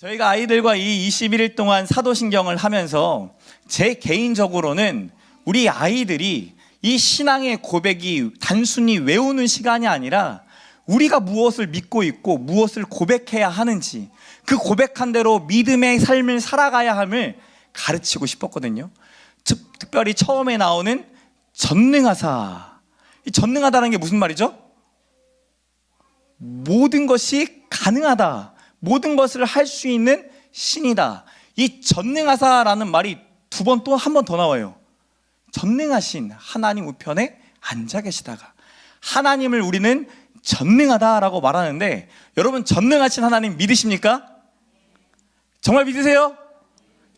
저희가 아이들과 이 21일 동안 사도신경을 하면서 제 개인적으로는 우리 아이들이 이 신앙의 고백이 단순히 외우는 시간이 아니라 우리가 무엇을 믿고 있고 무엇을 고백해야 하는지, 그 고백한 대로 믿음의 삶을 살아가야 함을 가르치고 싶었거든요. 특별히 처음에 나오는 전능하사. 이 전능하다는 게 무슨 말이죠? 모든 것이 가능하다, 모든 것을 할 수 있는 신이다. 이 전능하사라는 말이 한 번 더 나와요. 전능하신 하나님 우편에 앉아 계시다가, 하나님을 우리는 전능하다라고 말하는데, 여러분 전능하신 하나님 믿으십니까? 정말 믿으세요?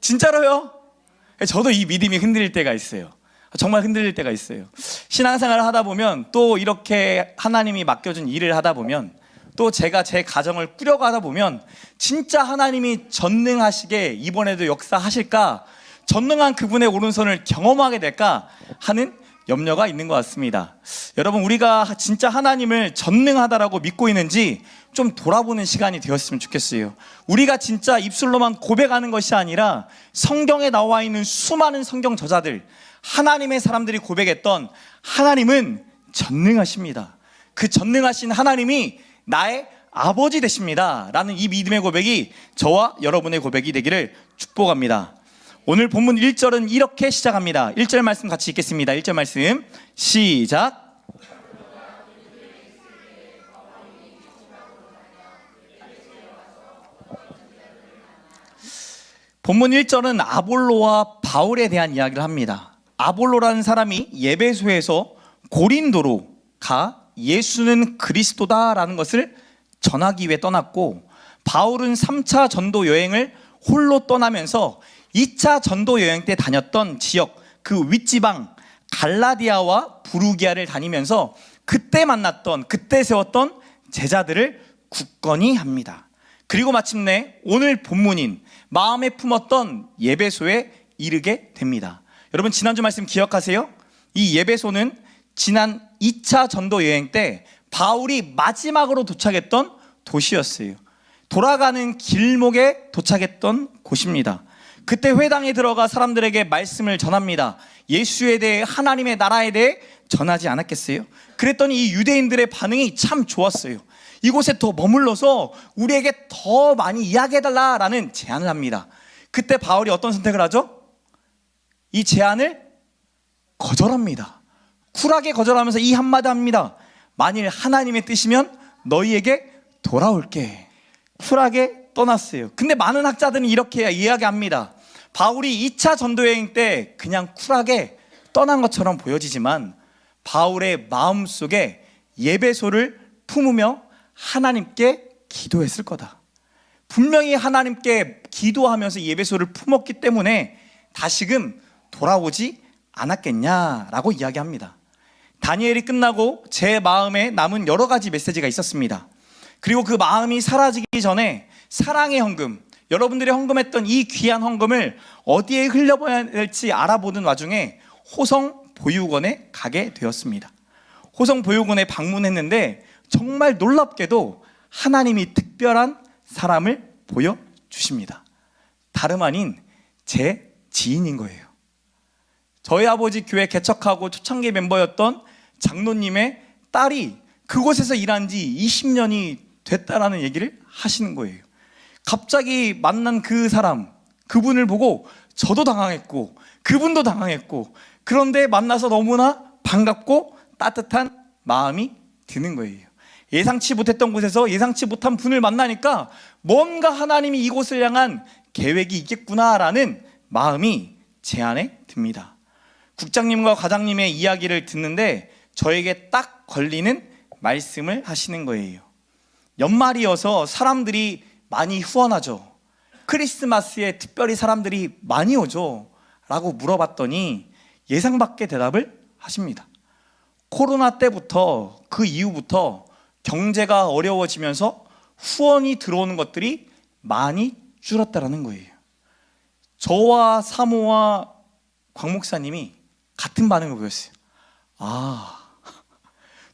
진짜로요? 저도 이 믿음이 흔들릴 때가 있어요. 정말 흔들릴 때가 있어요. 신앙생활을 하다 보면, 또 이렇게 하나님이 맡겨준 일을 하다 보면, 또 제가 제 가정을 꾸려가다 보면 진짜 하나님이 전능하시게 이번에도 역사하실까, 전능한 그분의 오른손을 경험하게 될까 하는 염려가 있는 것 같습니다. 여러분, 우리가 진짜 하나님을 전능하다라고 믿고 있는지 좀 돌아보는 시간이 되었으면 좋겠어요. 우리가 진짜 입술로만 고백하는 것이 아니라 성경에 나와 있는 수많은 성경 저자들, 하나님의 사람들이 고백했던 하나님은 전능하십니다. 그 전능하신 하나님이 나의 아버지 되십니다 라는 이 믿음의 고백이 저와 여러분의 고백이 되기를 축복합니다. 오늘 본문 1절은 이렇게 시작합니다. 1절 말씀 같이 읽겠습니다. 1절 말씀 시작. 본문 1절은 아볼로와 바울에 대한 이야기를 합니다. 아볼로라는 사람이 예배소에서 고린도로 가 예수는 그리스도다라는 것을 전하기 위해 떠났고, 바울은 3차 전도 여행을 홀로 떠나면서 2차 전도 여행 때 다녔던 지역, 그 윗지방 갈라디아와 부르기아를 다니면서 그때 세웠던 제자들을 굳건히 합니다. 그리고 마침내 오늘 본문인 마음에 품었던 예배소에 이르게 됩니다. 여러분, 지난주 말씀 기억하세요? 이 예배소는 지난 2차 전도 여행 때 바울이 마지막으로 도착했던 도시였어요. 돌아가는 길목에 도착했던 곳입니다. 그때 회당에 들어가 사람들에게 말씀을 전합니다. 예수에 대해, 하나님의 나라에 대해 전하지 않았겠어요? 그랬더니 이 유대인들의 반응이 참 좋았어요. 이곳에 더 머물러서 우리에게 더 많이 이야기해달라라는 제안을 합니다. 그때 바울이 어떤 선택을 하죠? 이 제안을 거절합니다. 쿨하게 거절하면서 이 한마디 합니다. 만일 하나님의 뜻이면 너희에게 돌아올게. 쿨하게 떠났어요. 근데 많은 학자들은 이렇게 이야기합니다. 바울이 2차 전도여행 때 그냥 쿨하게 떠난 것처럼 보여지지만 바울의 마음속에 예배소를 품으며 하나님께 기도했을 거다. 분명히 하나님께 기도하면서 예배소를 품었기 때문에 다시금 돌아오지 않았겠냐라고 이야기합니다. 다니엘이 끝나고 제 마음에 남은 여러 가지 메시지가 있었습니다. 그리고 그 마음이 사라지기 전에 사랑의 헌금, 여러분들이 헌금했던 이 귀한 헌금을 어디에 흘려보내야 될지 알아보는 와중에 호성 보육원에 가게 되었습니다. 호성 보육원에 방문했는데 정말 놀랍게도 하나님이 특별한 사람을 보여주십니다. 다름 아닌 제 지인인 거예요. 저희 아버지 교회 개척하고 초창기 멤버였던 장로님의 딸이 그곳에서 일한 지 20년이 됐다라는 얘기를 하시는 거예요. 갑자기 만난 그 사람, 그분을 보고 저도 당황했고 그분도 당황했고, 그런데 만나서 너무나 반갑고 따뜻한 마음이 드는 거예요. 예상치 못했던 곳에서 예상치 못한 분을 만나니까 뭔가 하나님이 이곳을 향한 계획이 있겠구나라는 마음이 제 안에 듭니다. 국장님과 과장님의 이야기를 듣는데 저에게 딱 걸리는 말씀을 하시는 거예요. 연말이어서 사람들이 많이 후원하죠. 크리스마스에 특별히 사람들이 많이 오죠 라고 물어봤더니 예상 밖의 대답을 하십니다. 코로나 때부터, 그 이후부터 경제가 어려워지면서 후원이 들어오는 것들이 많이 줄었다라는 거예요. 저와 사모와 광 목사님이 같은 반응을 보였어요.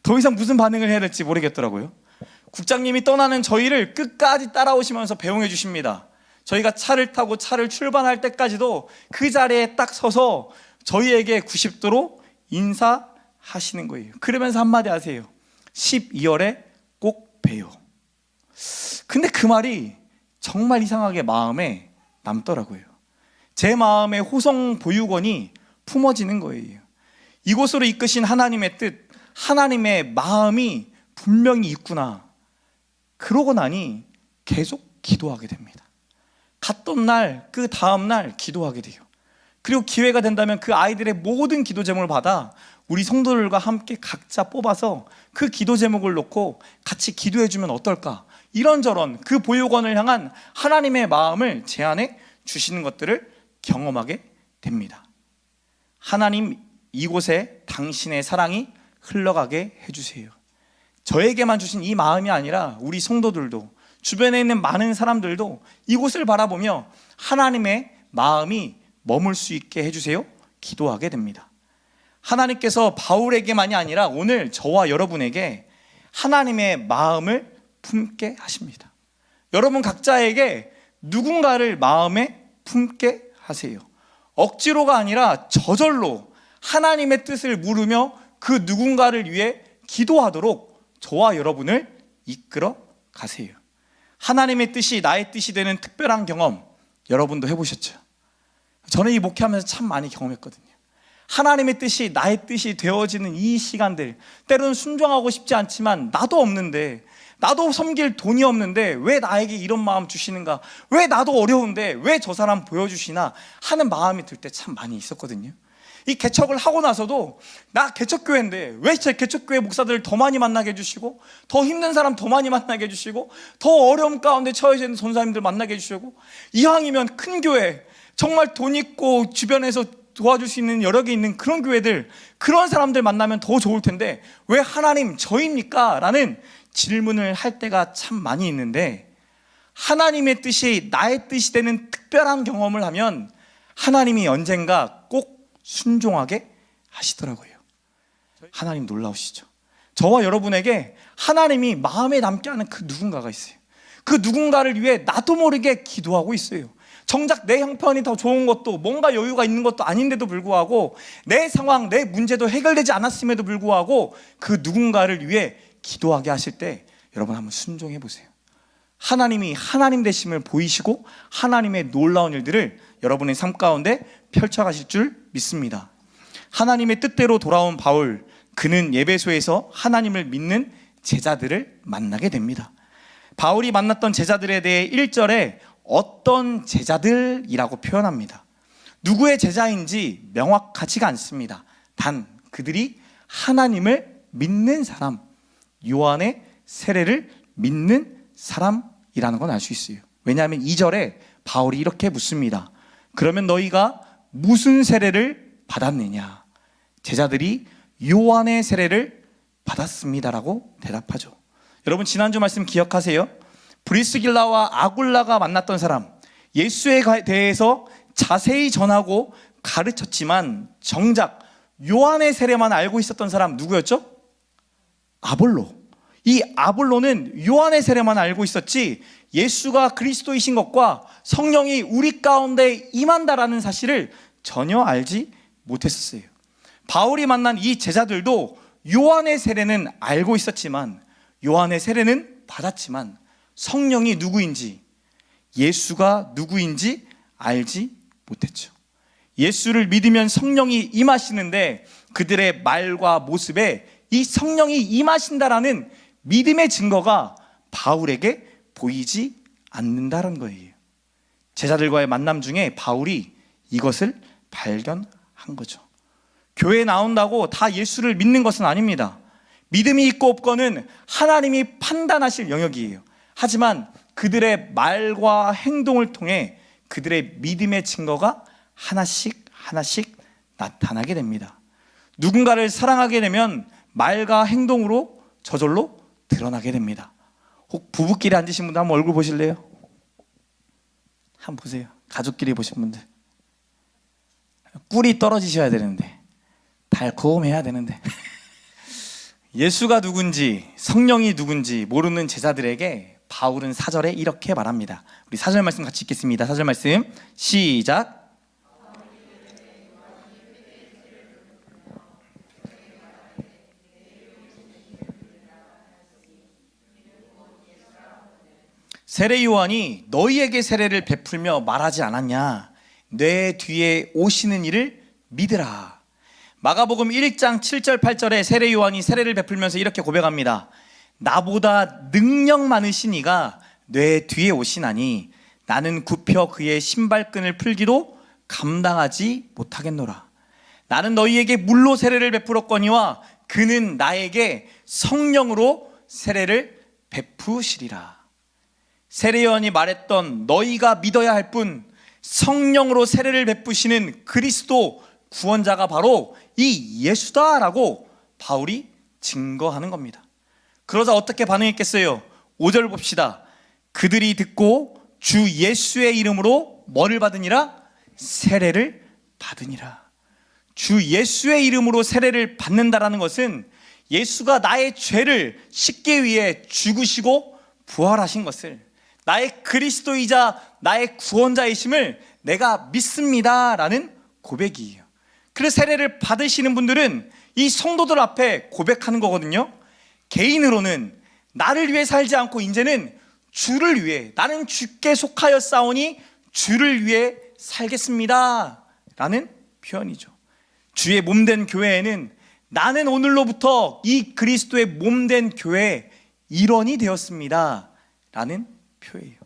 더 이상 무슨 반응을 해야 될지 모르겠더라고요. 국장님이 떠나는 저희를 끝까지 따라오시면서 배웅해 주십니다. 저희가 차를 타고 차를 출발할 때까지도 그 자리에 딱 서서 저희에게 90도로 인사하시는 거예요. 그러면서 한마디 하세요. 12월에 꼭 봬요. 근데 그 말이 정말 이상하게 마음에 남더라고요. 제 마음의 호성 보육원이 품어지는 거예요. 이곳으로 이끄신 하나님의 뜻, 하나님의 마음이 분명히 있구나. 그러고 나니 계속 기도하게 됩니다. 갔던 날, 그 다음날 기도하게 돼요. 그리고 기회가 된다면 그 아이들의 모든 기도 제목을 받아 우리 성도들과 함께 각자 뽑아서 그 기도 제목을 놓고 같이 기도해주면 어떨까? 이런저런 그 보육원을 향한 하나님의 마음을 제 안에 주시는 것들을 경험하게 됩니다. 하나님, 이곳에 당신의 사랑이 흘러가게 해주세요. 저에게만 주신 이 마음이 아니라 우리 성도들도, 주변에 있는 많은 사람들도 이곳을 바라보며 하나님의 마음이 머물 수 있게 해주세요. 기도하게 됩니다. 하나님께서 바울에게만이 아니라 오늘 저와 여러분에게 하나님의 마음을 품게 하십니다. 여러분 각자에게 누군가를 마음에 품게 하세요. 억지로가 아니라 저절로 하나님의 뜻을 물으며 그 누군가를 위해 기도하도록 저와 여러분을 이끌어 가세요. 하나님의 뜻이 나의 뜻이 되는 특별한 경험 여러분도 해보셨죠? 저는 이 목회하면서 참 많이 경험했거든요. 하나님의 뜻이 나의 뜻이 되어지는 이 시간들, 때로는 순종하고 싶지 않지만 나도 없는데, 나도 섬길 돈이 없는데 왜 나에게 이런 마음 주시는가, 왜 나도 어려운데 왜 저 사람 보여주시나 하는 마음이 들 때 참 많이 있었거든요. 이 개척을 하고 나서도 나 개척교회인데 왜 제 개척교회 목사들을 더 많이 만나게 해주시고, 더 힘든 사람 더 많이 만나게 해주시고, 더 어려움 가운데 처해져 있는 전사님들 만나게 해주시고, 이왕이면 큰 교회, 정말 돈 있고 주변에서 도와줄 수 있는 여러 개 있는 그런 교회들, 그런 사람들 만나면 더 좋을 텐데 왜 하나님 저입니까? 라는 질문을 할 때가 참 많이 있는데, 하나님의 뜻이 나의 뜻이 되는 특별한 경험을 하면 하나님이 언젠가 꼭 순종하게 하시더라고요. 하나님 놀라우시죠? 저와 여러분에게 하나님이 마음에 남게 하는 그 누군가가 있어요. 그 누군가를 위해 나도 모르게 기도하고 있어요. 정작 내 형편이 더 좋은 것도, 뭔가 여유가 있는 것도 아닌데도 불구하고, 내 상황, 내 문제도 해결되지 않았음에도 불구하고 그 누군가를 위해 기도하게 하실 때 여러분 한번 순종해 보세요. 하나님이 하나님 되심을 보이시고 하나님의 놀라운 일들을 여러분의 삶 가운데 펼쳐가실 줄 믿습니다. 하나님의 뜻대로 돌아온 바울, 그는 예배소에서 하나님을 믿는 제자들을 만나게 됩니다. 바울이 만났던 제자들에 대해 1절에 어떤 제자들이라고 표현합니다. 누구의 제자인지 명확하지가 않습니다. 단 그들이 하나님을 믿는 사람, 요한의 세례를 믿는 사람이라는 건 알 수 있어요. 왜냐하면 2절에 바울이 이렇게 묻습니다. 그러면 너희가 무슨 세례를 받았느냐? 제자들이 요한의 세례를 받았습니다라고 대답하죠. 여러분 지난주 말씀 기억하세요? 브리스길라와 아굴라가 만났던 사람, 예수에 대해서 자세히 전하고 가르쳤지만 정작 요한의 세례만 알고 있었던 사람 누구였죠? 아볼로. 이 아볼로는 요한의 세례만 알고 있었지 예수가 그리스도이신 것과 성령이 우리 가운데 임한다라는 사실을 전혀 알지 못했었어요. 바울이 만난 이 제자들도 요한의 세례는 알고 있었지만, 요한의 세례는 받았지만 성령이 누구인지, 예수가 누구인지 알지 못했죠. 예수를 믿으면 성령이 임하시는데 그들의 말과 모습에 이 성령이 임하신다라는 믿음의 증거가 바울에게 보이지 않는다는 거예요. 제자들과의 만남 중에 바울이 이것을 발견한 거죠. 교회에 나온다고 다 예수를 믿는 것은 아닙니다. 믿음이 있고 없고는 하나님이 판단하실 영역이에요. 하지만 그들의 말과 행동을 통해 그들의 믿음의 증거가 하나씩 나타나게 됩니다. 누군가를 사랑하게 되면 말과 행동으로 저절로 드러나게 됩니다. 혹 부부끼리 앉으신 분들 한번 얼굴 보실래요? 한번 보세요. 가족끼리 보신 분들. 꿀이 떨어지셔야 되는데, 달콤해야 되는데 예수가 누군지 성령이 누군지 모르는 제자들에게 바울은 4절에 이렇게 말합니다. 우리 4절 말씀 같이 읽겠습니다. 4절 말씀 시작. 세례 요한이 너희에게 세례를 베풀며 말하지 않았냐? 내 뒤에 오시는 이를 믿으라. 마가복음 1장 7절 8절에 세례 요한이 세례를 베풀면서 이렇게 고백합니다. 나보다 능력 많으신 이가 내 뒤에 오시나니 나는 굽혀 그의 신발끈을 풀기도 감당하지 못하겠노라. 나는 너희에게 물로 세례를 베풀었거니와 그는 나에게 성령으로 세례를 베푸시리라. 세례 요한이 말했던 너희가 믿어야 할 분, 성령으로 세례를 베푸시는 그리스도 구원자가 바로 이 예수다라고 바울이 증거하는 겁니다. 그러자 어떻게 반응했겠어요? 5절 봅시다. 그들이 듣고 주 예수의 이름으로 뭐를 받으니라? 세례를 받으니라. 주 예수의 이름으로 세례를 받는다라는 것은 예수가 나의 죄를 씻기 위해 죽으시고 부활하신 것을, 나의 그리스도이자 나의 구원자이심을 내가 믿습니다라는 고백이에요. 그래서 세례를 받으시는 분들은 이 성도들 앞에 고백하는 거거든요. 개인으로는 나를 위해 살지 않고 이제는 주를 위해, 나는 주께 속하여 싸우니 주를 위해 살겠습니다 라는 표현이죠. 주의 몸된 교회에는 나는 오늘로부터 이 그리스도의 몸된 교회의 일원이 되었습니다 라는 표예요.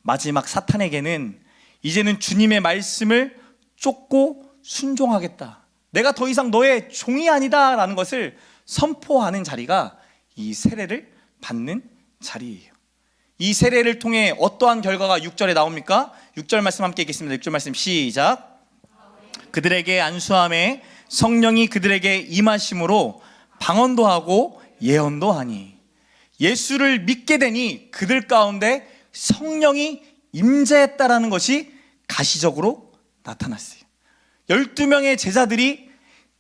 마지막 사탄에게는 이제는 주님의 말씀을 쫓고 순종하겠다, 내가 더 이상 너의 종이 아니다 라는 것을 선포하는 자리가 이 세례를 받는 자리예요. 이 세례를 통해 어떠한 결과가 6절에 나옵니까? 6절 말씀 함께 읽겠습니다. 6절 말씀 시작. 그들에게 안수함에 성령이 그들에게 임하심으로 방언도 하고 예언도 하니. 예수를 믿게 되니 그들 가운데 성령이 임재했다라는 것이 가시적으로 나타났어요. 12명의 제자들이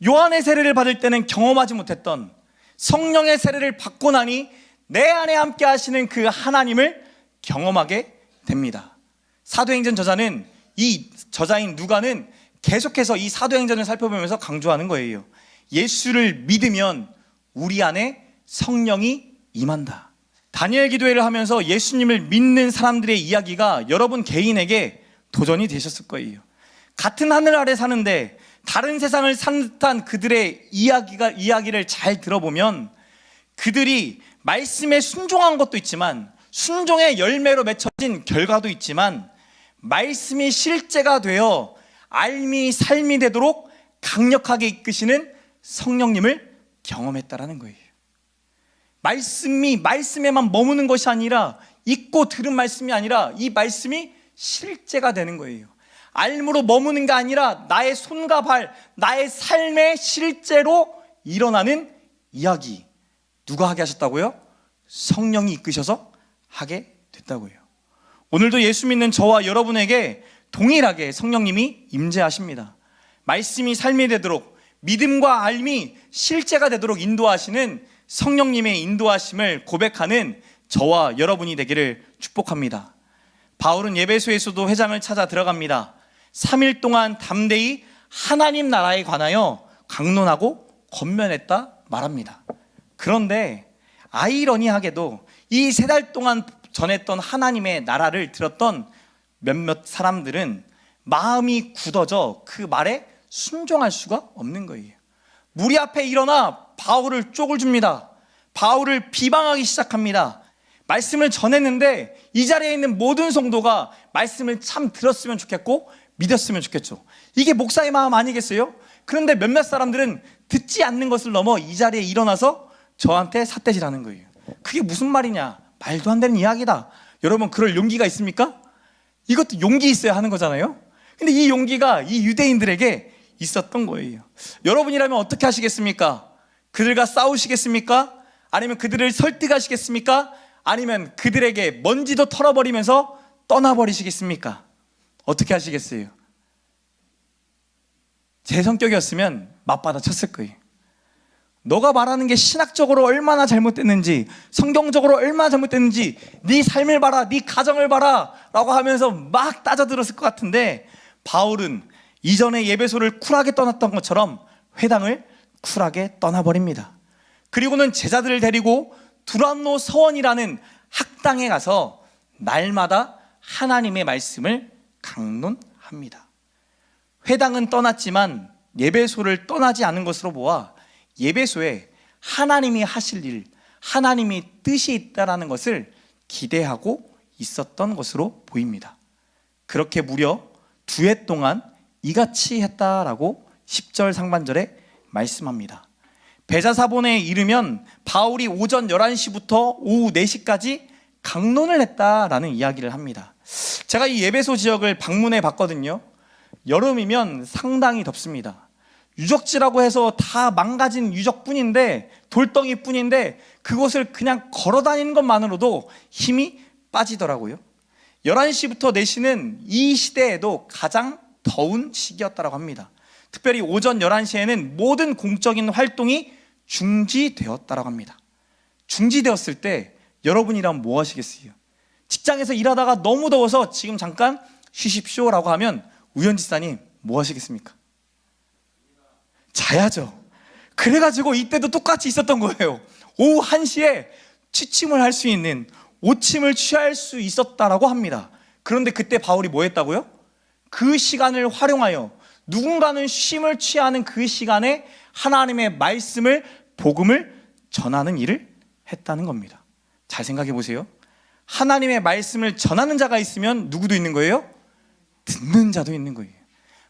요한의 세례를 받을 때는 경험하지 못했던 성령의 세례를 받고 나니 내 안에 함께 하시는 그 하나님을 경험하게 됩니다. 사도행전 저자는, 이 저자인 누가는 계속해서 이 사도행전을 살펴보면서 강조하는 거예요. 예수를 믿으면 우리 안에 성령이 임한다. 다니엘 기도회를 하면서 예수님을 믿는 사람들의 이야기가 여러분 개인에게 도전이 되셨을 거예요. 같은 하늘 아래 사는데 다른 세상을 산 듯한 그들의 이야기를 잘 들어보면 그들이 말씀에 순종한 것도 있지만, 순종의 열매로 맺혀진 결과도 있지만, 말씀이 실제가 되어 삶이 되도록 강력하게 이끄시는 성령님을 경험했다라는 거예요. 말씀에만 머무는 것이 아니라, 읽고 들은 말씀이 아니라 이 말씀이 실제가 되는 거예요. 알므로 머무는 게 아니라 나의 손과 발, 나의 삶에 실제로 일어나는 이야기. 누가 하게 하셨다고요? 성령이 이끄셔서 하게 됐다고요. 오늘도 예수 믿는 저와 여러분에게 동일하게 성령님이 임재하십니다. 말씀이 삶이 되도록, 믿음과 알미 실제가 되도록 인도하시는 성령님의 인도하심을 고백하는 저와 여러분이 되기를 축복합니다. 바울은 예배소에서도 회장을 찾아 들어갑니다. 3일 동안 담대히 하나님 나라에 관하여 강론하고 권면했다 말합니다. 그런데 아이러니하게도 이 3달 동안 전했던 하나님의 나라를 들었던 몇몇 사람들은 마음이 굳어져 그 말에 순종할 수가 없는 거예요. 무리 앞에 일어나 바울을 쪽을 줍니다. 바울을 비방하기 시작합니다. 말씀을 전했는데 이 자리에 있는 모든 성도가 말씀을 참 들었으면 좋겠고 믿었으면 좋겠죠. 이게 목사의 마음 아니겠어요? 그런데 몇몇 사람들은 듣지 않는 것을 넘어 이 자리에 일어나서 저한테 삿대질하는 거예요. 그게 무슨 말이냐? 말도 안 되는 이야기다. 여러분, 그럴 용기가 있습니까? 이것도 용기 있어야 하는 거잖아요. 근데 이 용기가 이 유대인들에게 있었던 거예요. 여러분이라면 어떻게 하시겠습니까? 그들과 싸우시겠습니까? 아니면 그들을 설득하시겠습니까? 아니면 그들에게 먼지도 털어버리면서 떠나버리시겠습니까? 어떻게 하시겠어요? 제 성격이었으면 맞받아 쳤을 거예요. 너가 말하는 게 신학적으로 얼마나 잘못됐는지, 성경적으로 얼마나 잘못됐는지 네 삶을 봐라, 네 가정을 봐라 라고 하면서 막 따져들었을 것 같은데, 바울은 이전에 예배소를 쿨하게 떠났던 것처럼 회당을 쿨하게 떠나버립니다. 그리고는 제자들을 데리고 두란노 서원이라는 학당에 가서 날마다 하나님의 말씀을 강론합니다. 회당은 떠났지만 예배소를 떠나지 않은 것으로 보아 예배소에 하나님이 하실 일, 하나님이 뜻이 있다라는 것을 기대하고 있었던 것으로 보입니다. 그렇게 무려 2해 동안 이같이 했다라고 10절 상반절에 말씀합니다. 베자사본에 이르면 바울이 오전 11시부터 오후 4시까지 강론을 했다라는 이야기를 합니다. 제가 이 예배소 지역을 방문해 봤거든요. 여름이면 상당히 덥습니다. 유적지라고 해서 다 망가진 유적뿐인데, 돌덩이뿐인데 그곳을 그냥 걸어 다니는 것만으로도 힘이 빠지더라고요. 11시부터 4시는 이 시대에도 가장 더운 시기였다고 합니다. 특별히 오전 11시에는 모든 공적인 활동이 중지되었다고 합니다. 중지되었을 때 여러분이라면 뭐 하시겠어요? 직장에서 일하다가 너무 더워서 지금 잠깐 쉬십시오라고 하면 우현 지사님 뭐 하시겠습니까? 자야죠. 그래가지고 이때도 똑같이 있었던 거예요. 오후 1시에 취침을 할 수 있는, 오침을 취할 수 있었다라고 합니다. 그런데 그때 바울이 뭐 했다고요? 그 시간을 활용하여 누군가는 쉼을 취하는 그 시간에 하나님의 말씀을, 복음을 전하는 일을 했다는 겁니다. 잘 생각해 보세요. 하나님의 말씀을 전하는 자가 있으면 누구도 있는 거예요? 듣는 자도 있는 거예요.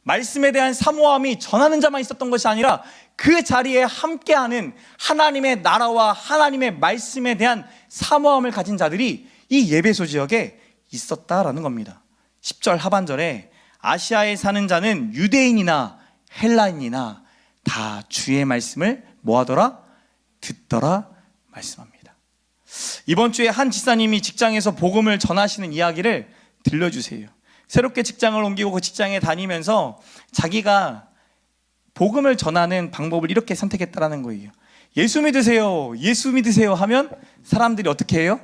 말씀에 대한 사모함이 전하는 자만 있었던 것이 아니라 그 자리에 함께하는 하나님의 나라와 하나님의 말씀에 대한 사모함을 가진 자들이 이 예배소 지역에 있었다라는 겁니다. 10절 하반절에 아시아에 사는 자는 유대인이나 헬라인이나 다 주의 말씀을 뭐하더라? 듣더라 말씀합니다. 이번 주에 한 지사님이 직장에서 복음을 전하시는 이야기를 들려주세요. 새롭게 직장을 옮기고 그 직장에 다니면서 자기가 복음을 전하는 방법을 이렇게 선택했다라는 거예요. 예수 믿으세요, 예수 믿으세요 하면 사람들이 어떻게 해요?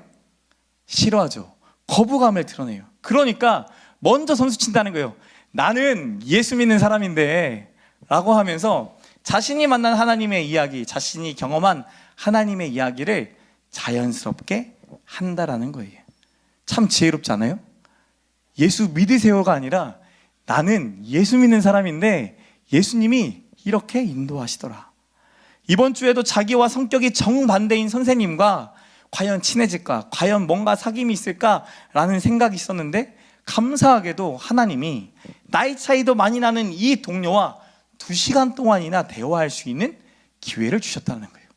싫어하죠. 거부감을 드러내요. 그러니까 먼저 선수 친다는 거예요. 나는 예수 믿는 사람인데 라고 하면서 자신이 만난 하나님의 이야기, 자신이 경험한 하나님의 이야기를 자연스럽게 한다라는 거예요. 참 지혜롭지 않아요? 예수 믿으세요가 아니라 나는 예수 믿는 사람인데 예수님이 이렇게 인도하시더라. 이번 주에도 자기와 성격이 정반대인 선생님과 과연 친해질까? 과연 뭔가 사귐이 있을까라는 생각이 있었는데, 감사하게도 하나님이 나이 차이도 많이 나는 이 동료와 2시간 동안이나 대화할 수 있는 기회를 주셨다는 거예요.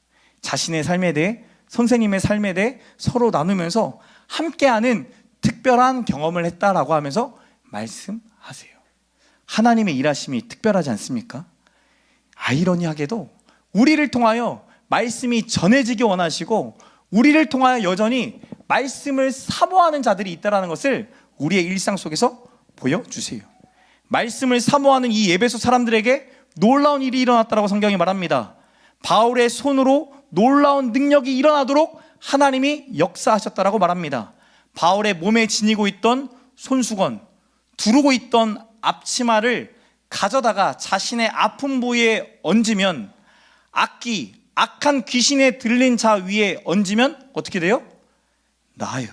자신의 삶에 대해, 선생님의 삶에 대해 서로 나누면서 함께하는 특별한 경험을 했다라고 하면서 말씀하세요. 하나님의 일하심이 특별하지 않습니까? 아이러니하게도 우리를 통하여 말씀이 전해지기 원하시고 우리를 통하여 여전히 말씀을 사모하는 자들이 있다는 것을 우리의 일상 속에서 보여주세요. 말씀을 사모하는 이 예배소 사람들에게 놀라운 일이 일어났다고 성경이 말합니다. 바울의 손으로 놀라운 능력이 일어나도록 하나님이 역사하셨다라고 말합니다. 바울의 몸에 지니고 있던 손수건, 두르고 있던 앞치마를 가져다가 자신의 아픈 부위에 얹으면, 악기, 악한 귀신에 들린 자 위에 얹으면 어떻게 돼요? 나아요.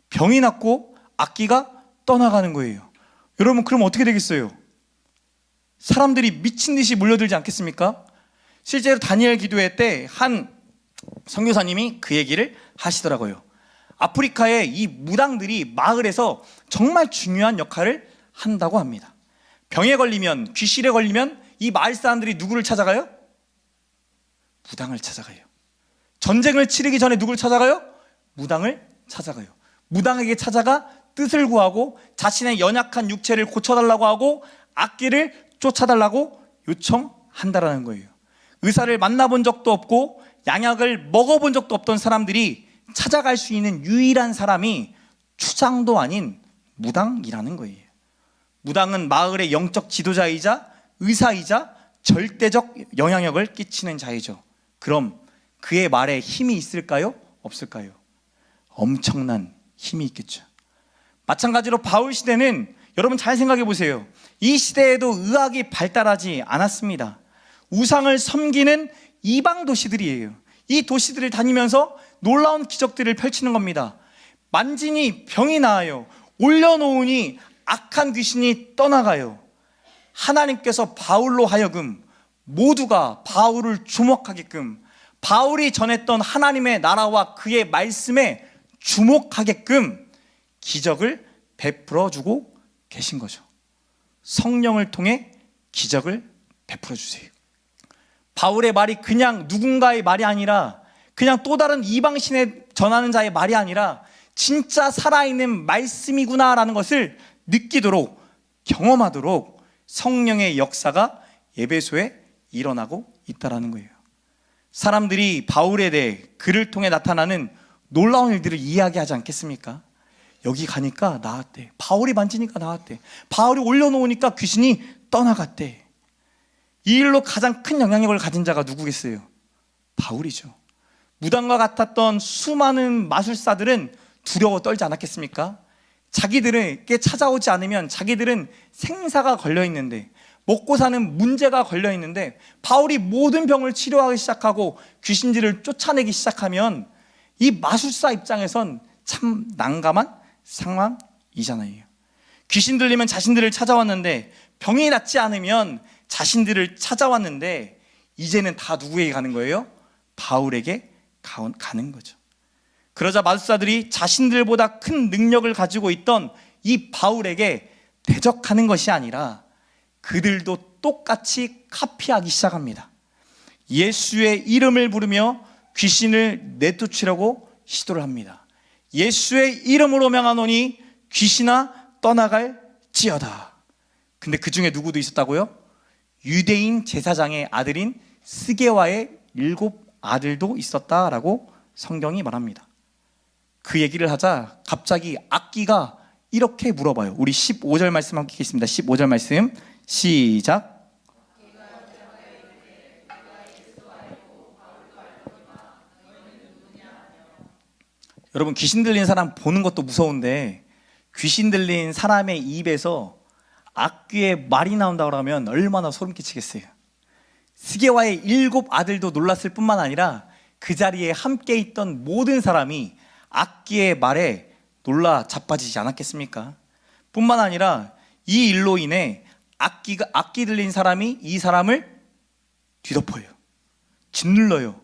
병이 낫고 악기가 떠나가는 거예요. 여러분, 그럼 어떻게 되겠어요? 사람들이 미친 듯이 몰려들지 않겠습니까? 실제로 다니엘 기도회 때 한 선교사님이 그 얘기를 하시더라고요. 아프리카의 이 무당들이 마을에서 정말 중요한 역할을 한다고 합니다. 병에 걸리면, 귀신에 걸리면 이 마을 사람들이 누구를 찾아가요? 무당을 찾아가요. 전쟁을 치르기 전에 누구를 찾아가요? 무당을 찾아가요. 무당에게 찾아가 뜻을 구하고 자신의 연약한 육체를 고쳐달라고 하고 악기를 쫓아달라고 요청한다라는 거예요. 의사를 만나본 적도 없고 양약을 먹어본 적도 없던 사람들이 찾아갈 수 있는 유일한 사람이 추장도 아닌 무당이라는 거예요. 무당은 마을의 영적 지도자이자 의사이자 절대적 영향력을 끼치는 자이죠. 그럼 그의 말에 힘이 있을까요? 없을까요? 엄청난 힘이 있겠죠. 마찬가지로 바울 시대는 여러분 잘 생각해 보세요. 이 시대에도 의학이 발달하지 않았습니다. 우상을 섬기는 이방 도시들이에요. 이 도시들을 다니면서 놀라운 기적들을 펼치는 겁니다. 만지니 병이 나아요. 올려놓으니 악한 귀신이 떠나가요. 하나님께서 바울로 하여금 모두가 바울을 주목하게끔, 바울이 전했던 하나님의 나라와 그의 말씀에 주목하게끔 기적을 베풀어 주고 계신 거죠. 성령을 통해 기적을 베풀어 주세요. 바울의 말이 그냥 누군가의 말이 아니라, 그냥 또 다른 이방신에 전하는 자의 말이 아니라 진짜 살아있는 말씀이구나라는 것을 느끼도록, 경험하도록 성령의 역사가 에베소에 일어나고 있다는 거예요. 사람들이 바울에 대해 그를 통해 나타나는 놀라운 일들을 이야기하지 않겠습니까? 여기 가니까 나았대. 바울이 만지니까 나았대. 바울이 올려놓으니까 귀신이 떠나갔대. 이 일로 가장 큰 영향력을 가진 자가 누구겠어요? 바울이죠. 무당과 같았던 수많은 마술사들은 두려워 떨지 않았겠습니까? 자기들에게 찾아오지 않으면 자기들은 생사가 걸려있는데, 먹고 사는 문제가 걸려있는데, 바울이 모든 병을 치료하기 시작하고 귀신들을 쫓아내기 시작하면 이 마술사 입장에선 참 난감한 상황이잖아요. 귀신 들리면 자신들을 찾아왔는데, 병이 낫지 않으면 자신들을 찾아왔는데, 이제는 다 누구에게 가는 거예요? 바울에게 가는 거죠. 그러자 마술사들이 자신들보다 큰 능력을 가지고 있던 이 바울에게 대적하는 것이 아니라 그들도 똑같이 카피하기 시작합니다. 예수의 이름을 부르며 귀신을 내쫓으려고 시도를 합니다. 예수의 이름으로 명하노니 귀신아 떠나갈지어다. 근데 그 중에 누구도 있었다고요? 유대인 제사장의 아들인 스게와의 7 아들도 있었다라고 성경이 말합니다. 그 얘기를 하자 갑자기 악기가 이렇게 물어봐요. 우리 15절 말씀 함께 읽겠습니다. 15절 말씀 시작. 여러분, 귀신 들린 사람 보는 것도 무서운데 귀신 들린 사람의 입에서 악귀의 말이 나온다고 하면 얼마나 소름 끼치겠어요. 스게와의 7 아들도 놀랐을 뿐만 아니라 그 자리에 함께 있던 모든 사람이 악귀의 말에 놀라 자빠지지 않았겠습니까? 뿐만 아니라 이 일로 인해 악기 들린 사람이 이 사람을 뒤덮어요. 짓눌러요.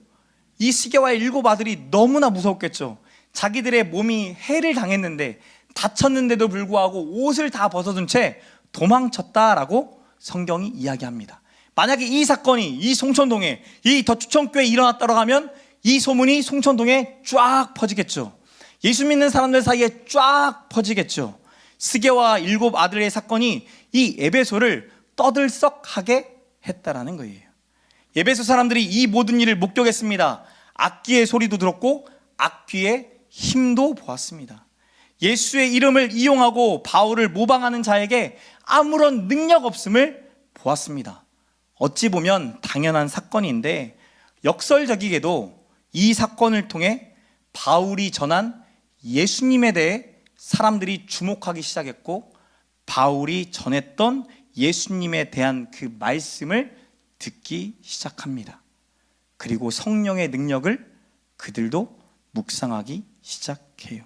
이 스게와의 7 아들이 너무나 무서웠겠죠. 자기들의 몸이 해를 당했는데, 다쳤는데도 불구하고 옷을 다 벗어둔 채 도망쳤다라고 성경이 이야기합니다. 만약에 이 사건이 이 송천동에, 이 더추천교회에 일어났다고 하면 이 소문이 송천동에 쫙 퍼지겠죠. 예수 믿는 사람들 사이에 쫙 퍼지겠죠. 스게와 7 아들의 사건이 이 에베소를 떠들썩하게 했다라는 거예요. 에베소 사람들이 이 모든 일을 목격했습니다. 악기의 소리도 들었고 악귀의 힘도 보았습니다. 예수의 이름을 이용하고 바울을 모방하는 자에게 아무런 능력 없음을 보았습니다. 어찌 보면 당연한 사건인데 역설적이게도 이 사건을 통해 바울이 전한 예수님에 대해 사람들이 주목하기 시작했고, 바울이 전했던 예수님에 대한 그 말씀을 듣기 시작합니다. 그리고 성령의 능력을 그들도 묵상하기 시작해요.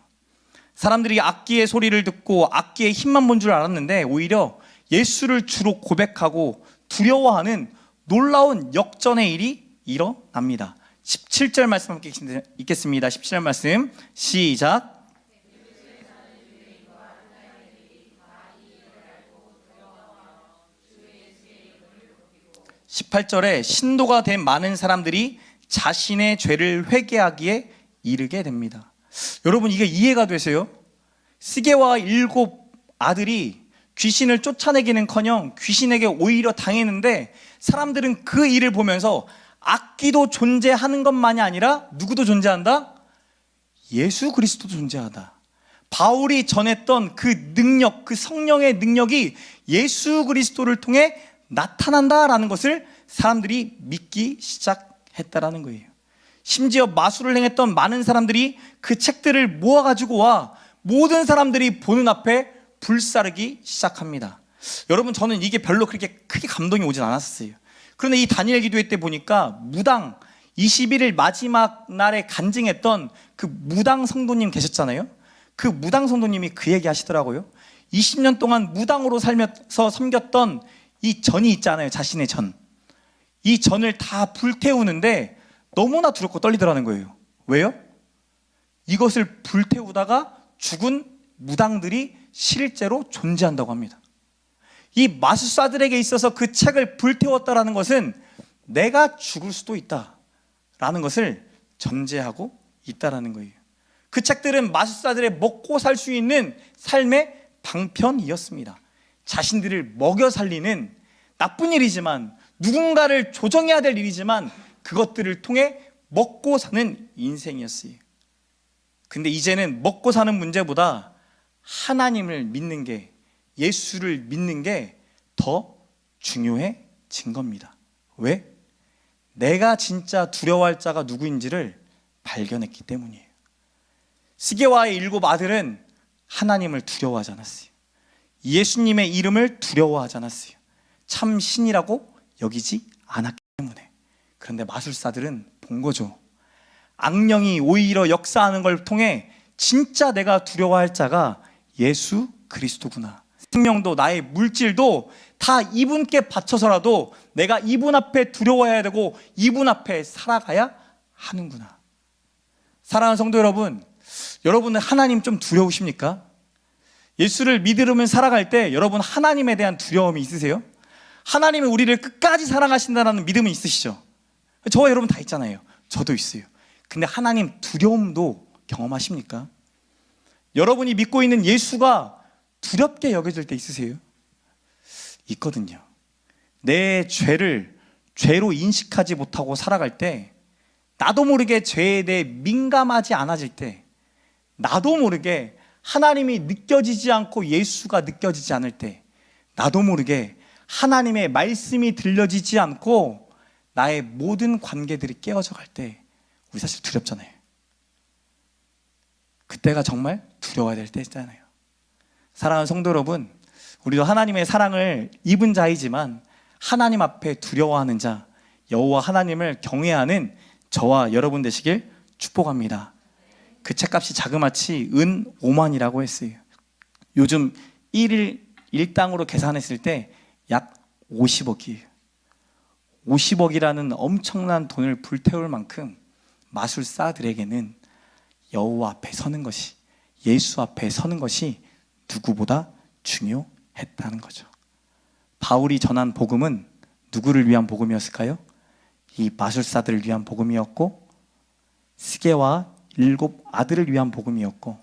사람들이 악기의 소리를 듣고 악기의 힘만 본 줄 알았는데 오히려 예수를 주로 고백하고 두려워하는 놀라운 역전의 일이 일어납니다. 17절 말씀 함께 읽겠습니다. 17절 말씀 시작. 18절에 신도가 된 많은 사람들이 자신의 죄를 회개하기에 이르게 됩니다. 여러분, 이게 이해가 되세요? 스게와 7 아들이 귀신을 쫓아내기는커녕 귀신에게 오히려 당했는데, 사람들은 그 일을 보면서 악기도 존재하는 것만이 아니라 누구도 존재한다? 예수 그리스도도 존재하다. 바울이 전했던 그 능력, 그 성령의 능력이 예수 그리스도를 통해 나타난다라는 것을 사람들이 믿기 시작했다라는 했다라는 거예요. 심지어 마술을 행했던 많은 사람들이 그 책들을 모아가지고 와 모든 사람들이 보는 앞에 불사르기 시작합니다. 여러분, 저는 이게 별로 그렇게 크게 감동이 오진 않았어요. 그런데 이 다니엘 기도회 때 보니까 무당 21일 마지막 날에 간증했던 그 무당 성도님 계셨잖아요. 그 무당 성도님이 그 얘기 하시더라고요. 20년 동안 무당으로 살면서 섬겼던 이 전이 있잖아요. 자신의 전. 이 전을 다 불태우는데 너무나 두렵고 떨리더라는 거예요. 왜요? 이것을 불태우다가 죽은 무당들이 실제로 존재한다고 합니다. 이 마술사들에게 있어서 그 책을 불태웠다라는 것은 내가 죽을 수도 있다라는 것을 전제하고 있다라는 거예요. 그 책들은 마술사들의 먹고 살 수 있는 삶의 방편이었습니다. 자신들을 먹여 살리는 나쁜 일이지만, 누군가를 조정해야 될 일이지만 그것들을 통해 먹고 사는 인생이었어요. 근데 이제는 먹고 사는 문제보다 하나님을 믿는 게, 예수를 믿는 게 더 중요해진 겁니다. 왜? 내가 진짜 두려워할 자가 누구인지를 발견했기 때문이에요. 스게와의 7 아들은 하나님을 두려워하지 않았어요. 예수님의 이름을 두려워하지 않았어요. 참 신이라고 여기지 않았기 때문에. 그런데 마술사들은 본 거죠. 악령이 오히려 역사하는 걸 통해 진짜 내가 두려워할 자가 예수 그리스도구나. 생명도 나의 물질도 다 이분께 바쳐서라도 내가 이분 앞에 두려워해야 되고 이분 앞에 살아가야 하는구나. 사랑하는 성도 여러분, 여러분은 하나님 좀 두려우십니까? 예수를 믿으면 살아갈 때 여러분 하나님에 대한 두려움이 있으세요? 하나님이 우리를 끝까지 사랑하신다는 믿음은 있으시죠? 저와 여러분 다 있잖아요. 저도 있어요. 근데 하나님 두려움도 경험하십니까? 여러분이 믿고 있는 예수가 두렵게 여겨질 때 있으세요? 있거든요. 내 죄를 죄로 인식하지 못하고 살아갈 때, 나도 모르게 죄에 대해 민감하지 않아질 때, 나도 모르게 하나님이 느껴지지 않고 예수가 느껴지지 않을 때, 나도 모르게 하나님의 말씀이 들려지지 않고 나의 모든 관계들이 깨어져 갈 때 우리 사실 두렵잖아요. 그때가 정말 두려워야 될 때잖아요. 사랑하는 성도 여러분, 우리도 하나님의 사랑을 입은 자이지만 하나님 앞에 두려워하는 자, 여호와 하나님을 경외하는 저와 여러분 되시길 축복합니다. 그 책값이 자그마치 은 5만이라고 했어요. 요즘 1일 1당으로 계산했을 때 약 50억이에요. 50억이라는 엄청난 돈을 불태울 만큼 마술사들에게는 여호와 앞에 서는 것이, 예수 앞에 서는 것이 누구보다 중요했다는 거죠. 바울이 전한 복음은 누구를 위한 복음이었을까요? 이 마술사들을 위한 복음이었고, 스게와 7 아들을 위한 복음이었고,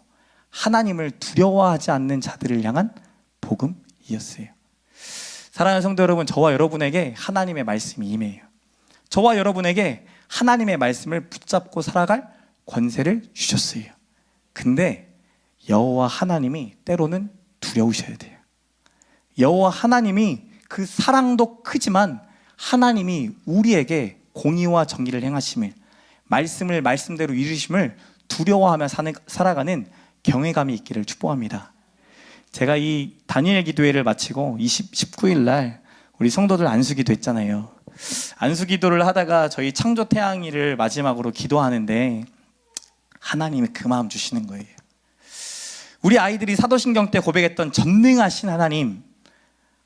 하나님을 두려워하지 않는 자들을 향한 복음이었어요. 사랑하는 성도 여러분, 저와 여러분에게 하나님의 말씀이 임해요. 저와 여러분에게 하나님의 말씀을 붙잡고 살아갈 권세를 주셨어요. 근데 여호와 하나님이 때로는 두려우셔야 돼요. 여호와 하나님이 그 사랑도 크지만 하나님이 우리에게 공의와 정의를 행하심을, 말씀을 말씀대로 이루심을 두려워하며 살아가는 경외감이 있기를 축복합니다. 제가 이 다니엘 기도회를 마치고 19일 날 우리 성도들 안수기도 했잖아요. 안수기도를 하다가 저희 창조 태양이를 마지막으로 기도하는데 하나님이 그 마음 주시는 거예요. 우리 아이들이 사도신경 때 고백했던 전능하신 하나님,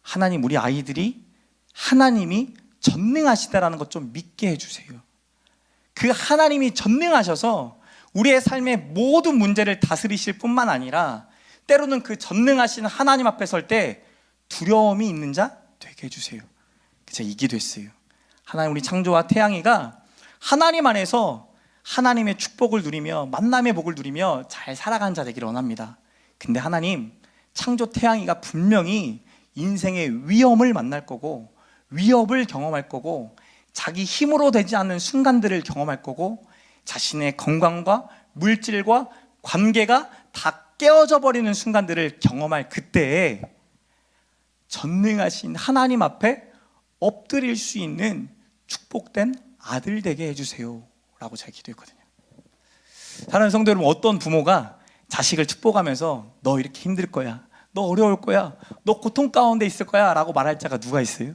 하나님 우리 아이들이 하나님이 전능하시다라는 것 좀 믿게 해주세요. 그 하나님이 전능하셔서 우리의 삶의 모든 문제를 다스리실 뿐만 아니라 때로는 그 전능하신 하나님 앞에 설 때 두려움이 있는 자 되게 해주세요. 제가 이 기도했어요. 하나님 우리 창조와 태양이가 하나님 안에서 하나님의 축복을 누리며 만남의 복을 누리며 잘 살아가는 자 되기를 원합니다. 근데 하나님, 창조 태양이가 분명히 인생의 위험을 만날 거고 위협을 경험할 거고 자기 힘으로 되지 않는 순간들을 경험할 거고 자신의 건강과 물질과 관계가 다 깨어져 버리는 순간들을 경험할 그때에 전능하신 하나님 앞에 엎드릴 수 있는 축복된 아들 되게 해주세요 라고 제가 기도했거든요. 사랑하는 성도 여러분, 어떤 부모가 자식을 축복하면서 너 이렇게 힘들 거야, 너 어려울 거야, 너 고통 가운데 있을 거야 라고 말할 자가 누가 있어요?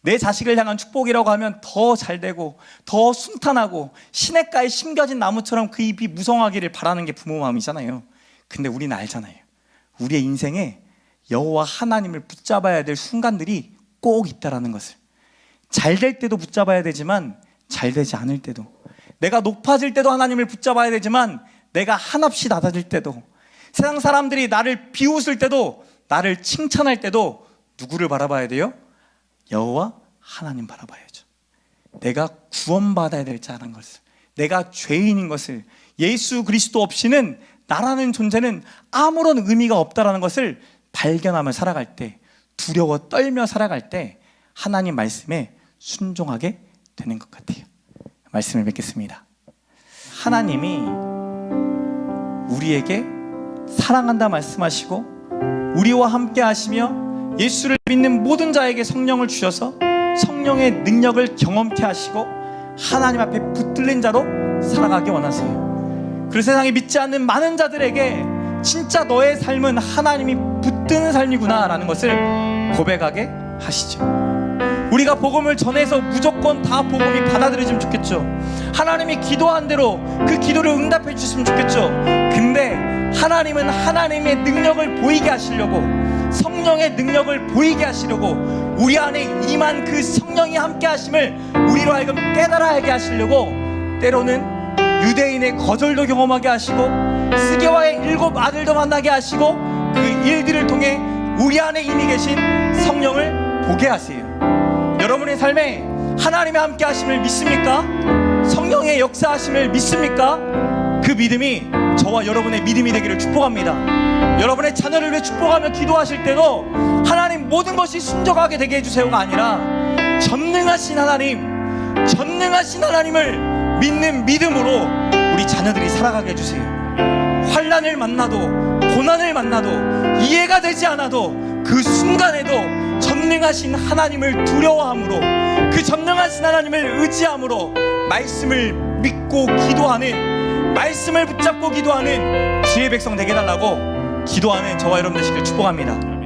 내 자식을 향한 축복이라고 하면 더 잘되고 더 순탄하고 시냇가에 심겨진 나무처럼 그 잎이 무성하기를 바라는 게 부모 마음이잖아요. 근데 우리는 알잖아요. 우리의 인생에 여호와 하나님을 붙잡아야 될 순간들이 꼭 있다라는 것을. 잘 될 때도 붙잡아야 되지만 잘 되지 않을 때도, 내가 높아질 때도 하나님을 붙잡아야 되지만 내가 한없이 낮아질 때도, 세상 사람들이 나를 비웃을 때도, 나를 칭찬할 때도 누구를 바라봐야 돼요? 여호와 하나님 바라봐야죠. 내가 구원받아야 될 자라는 것을, 내가 죄인인 것을, 예수 그리스도 없이는 나라는 존재는 아무런 의미가 없다라는 것을 발견하며 살아갈 때, 두려워 떨며 살아갈 때 하나님 말씀에 순종하게 되는 것 같아요. 말씀을 뵙겠습니다. 하나님이 우리에게 사랑한다 말씀하시고 우리와 함께 하시며 예수를 믿는 모든 자에게 성령을 주셔서 성령의 능력을 경험케 하시고 하나님 앞에 붙들린 자로 살아가기 원하세요. 그리고 세상에 믿지 않는 많은 자들에게 진짜 너의 삶은 하나님이 붙드는 삶이구나 라는 것을 고백하게 하시죠. 우리가 복음을 전해서 무조건 다 복음이 받아들여지면 좋겠죠. 하나님이 기도한 대로 그 기도를 응답해 주셨으면 좋겠죠. 근데 하나님은 하나님의 능력을 보이게 하시려고, 성령의 능력을 보이게 하시려고, 우리 안에 임한 그 성령이 함께 하심을 우리로 하여금 깨달아 알게 하시려고 때로는 유대인의 거절도 경험하게 하시고 스게와의 7 아들도 만나게 하시고 그 일들을 통해 우리 안에 이미 계신 성령을 보게 하세요. 여러분의 삶에 하나님의 함께 하심을 믿습니까? 성령의 역사하심을 믿습니까? 그 믿음이 저와 여러분의 믿음이 되기를 축복합니다. 여러분의 자녀를 위해 축복하며 기도하실 때도 하나님 모든 것이 순종하게 되게 해주세요가 아니라 전능하신 하나님을 믿는 믿음으로 우리 자녀들이 살아가게 해주세요. 환난을 만나도 고난을 만나도 이해가 되지 않아도 그 순간에도 전능하신 하나님을 두려워함으로, 그 전능하신 하나님을 의지함으로 말씀을 믿고 기도하는, 말씀을 붙잡고 기도하는 주의 백성 되게 해달라고 기도하는 저와 여러분 되시길 축복합니다.